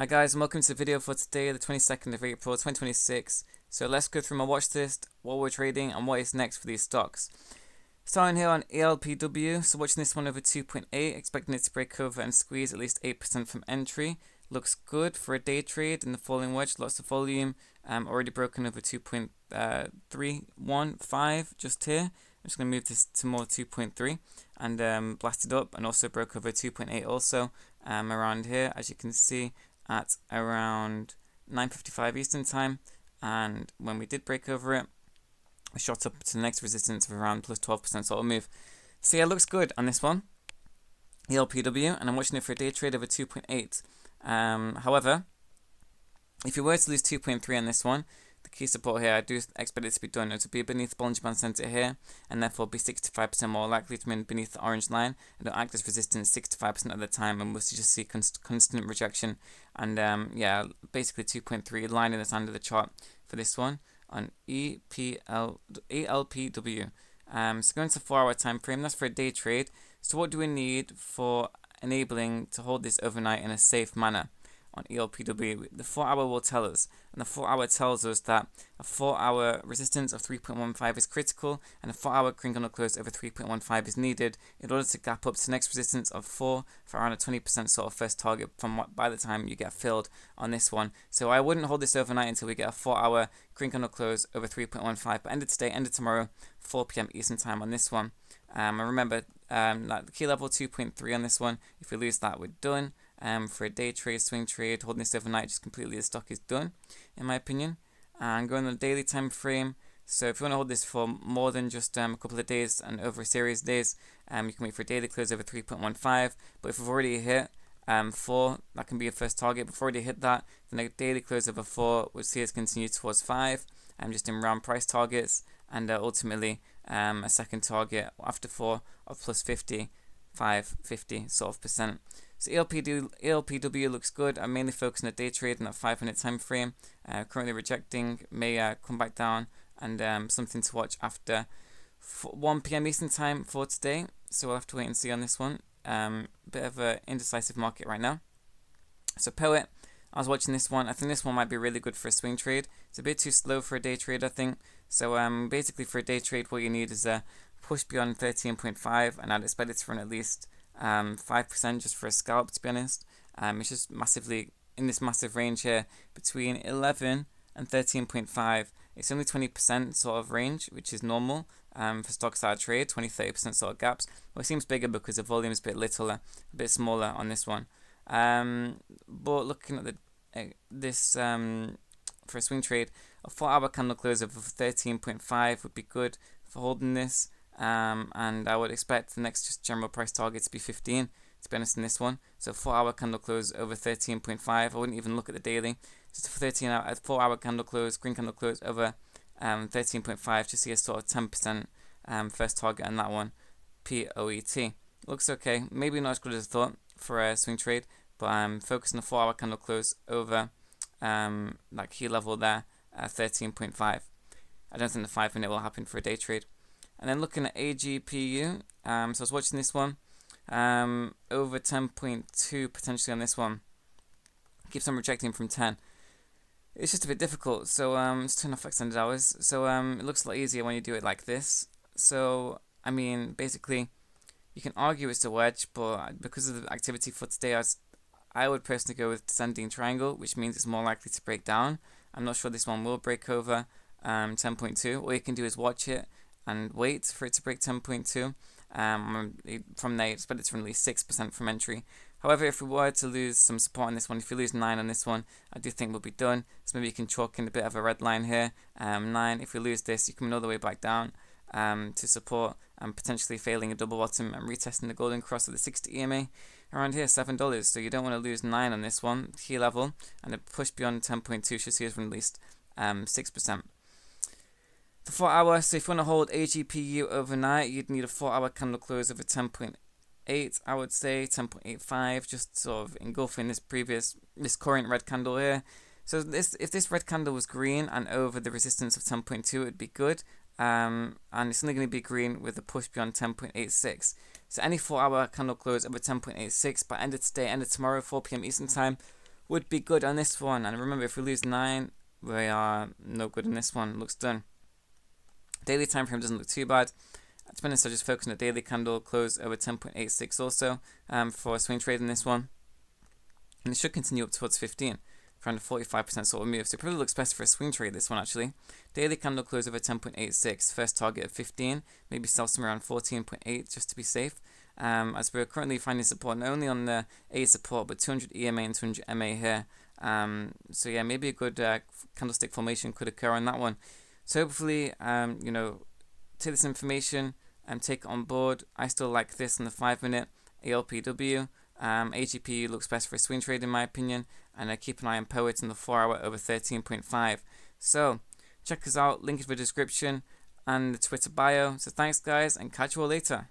Hi guys, and welcome to the video for today, the 22nd of April 2026. So let's go through my watch list, what we're trading, and what is next for these stocks. Starting here on ELPW, so watching this one over 2.8, expecting it to break over and squeeze at least 8% from entry. Looks good for a day trade in the falling wedge, lots of volume, already broken over 2.315 just here. I'm just going to move this to more 2.3 and blast it up, and also broke over 2.8 also around here, as you can see, at around 9:55 Eastern time, and when we did break over it, we shot up to the next resistance of around plus 12% sort of move. So yeah, it looks good on this one, ELPW, and I'm watching it for a day trade over 2.8. However, if you were to lose 2.3 on this one, the key support here, I do expect it to be done. It will be beneath Bollinger Band Center here, and therefore be 65% more likely to remain beneath the orange line, and it'll act as resistance 65% of the time, and we'll just see constant rejection. And yeah, basically 2.3 line in the sand of the chart for this one on ELPW. So going to 4-hour time frame, that's for a day trade. So what do we need for enabling to hold this overnight in a safe manner? On ELPW, the 4-hour will tell us, and the 4-hour tells us that a 4-hour resistance of 3.15 is critical, and a 4-hour green candle close over 3.15 is needed in order to gap up to the next resistance of 4 for around a 20% sort of first target from what, by the time you get filled on this one. So I wouldn't hold this overnight until we get a 4-hour green candle close over 3.15, but end of today, end of tomorrow, 4 p.m. Eastern time on this one. And remember, like the key level 2.3 on this one, if we lose that, we're done. For a day trade, swing trade, holding this overnight, just completely the stock is done, in my opinion. And going on the daily time frame, so if you want to hold this for more than just a couple of days and over a series of days, you can wait for a daily close over 3.15. But if we've already hit 4, that can be a first target. But if we've already hit that, then a daily close over 4 would see us continue towards 5, just in round price targets, and ultimately a second target after 4 of plus 50 sort of percent. So ELPW looks good. I'm mainly focusing on a day trade in that 5-minute time frame. Currently rejecting, may come back down, and something to watch after 1 p.m. Eastern time for today. So we'll have to wait and see on this one. Bit of an indecisive market right now. So Poet, I was watching this one. I think this one might be really good for a swing trade. It's a bit too slow for a day trade, I think. So basically for a day trade, what you need is a push beyond 13.5, and I'd expect it to run at least 5% just for a scalp, to be honest. It's just massively in this massive range here between 11 and 13.5. It's only 20% sort of range, which is normal for stocks that I trade, 20-30% sort of gaps. Well, it seems bigger because the volume is a bit littler, a bit smaller on this one. But looking at this for a swing trade, a 4-hour candle close of 13.5 would be good for holding this. And I would expect the next just general price target to be 15, to be honest, in this one. So 4-hour candle close over 13.5. I wouldn't even look at the daily. Just a 4-hour candle close, green candle close over 13.5 to see a sort of 10% first target on that one. POET looks okay. Maybe not as good as I thought for a swing trade, but I'm focusing on the 4-hour candle close over that key level there at 13.5. I don't think the 5-minute will happen for a day trade. And then looking at AGPU, so I was watching this one, over 10.2 potentially on this one. Keeps on rejecting from 10. It's just a bit difficult, so let's turn off extended hours. So it looks a lot easier when you do it like this. So, I mean, basically, you can argue it's a wedge, but because of the activity for today, I would personally go with descending triangle, which means it's more likely to break down. I'm not sure this one will break over 10.2. All you can do is watch it and wait for it to break 10.2. From there, expect it to run at least 6% from entry. However, if we were to lose some support on this one, if you lose 9 on this one, I do think we'll be done. So maybe you can chalk in a bit of a red line here. 9, if we lose this, you come all the way back down to support, and potentially failing a double bottom and retesting the golden cross of the 60 EMA around here, $7. So you don't want to lose 9 on this one, key level, and a push beyond 10.2 should see us run at least 6%. The 4-hour, so if you want to hold AGPU overnight, you'd need a 4-hour candle close over 10.8, I would say, 10.85, just sort of engulfing this current red candle here. So if this red candle was green and over the resistance of 10.2, it would be good. And it's only going to be green with a push beyond 10.86. So any 4-hour candle close over 10.86 by end of today, end of tomorrow, 4 p.m. Eastern time, would be good on this one. And remember, if we lose 9, we are no good in this one. Looks done. Daily time frame doesn't look too bad. To be honest, I just focus on the daily candle close over 10.86 also for a swing trade in this one. And it should continue up towards 15 for around a 45% sort of move. So it probably looks best for a swing trade, this one actually. Daily candle close over 10.86. First target of 15. Maybe sell somewhere around 14.8 just to be safe. As we're currently finding support not only on the A support but 200 EMA and 200 MA here. So yeah, maybe a good candlestick formation could occur on that one. So hopefully, take this information and take it on board. I still like this on the 5-minute ELPW. AGPU looks best for a swing trade in my opinion, and I keep an eye on Poet in the 4-hour over 13.5. So check us out, link in the description and the Twitter bio. So thanks guys, and catch you all later.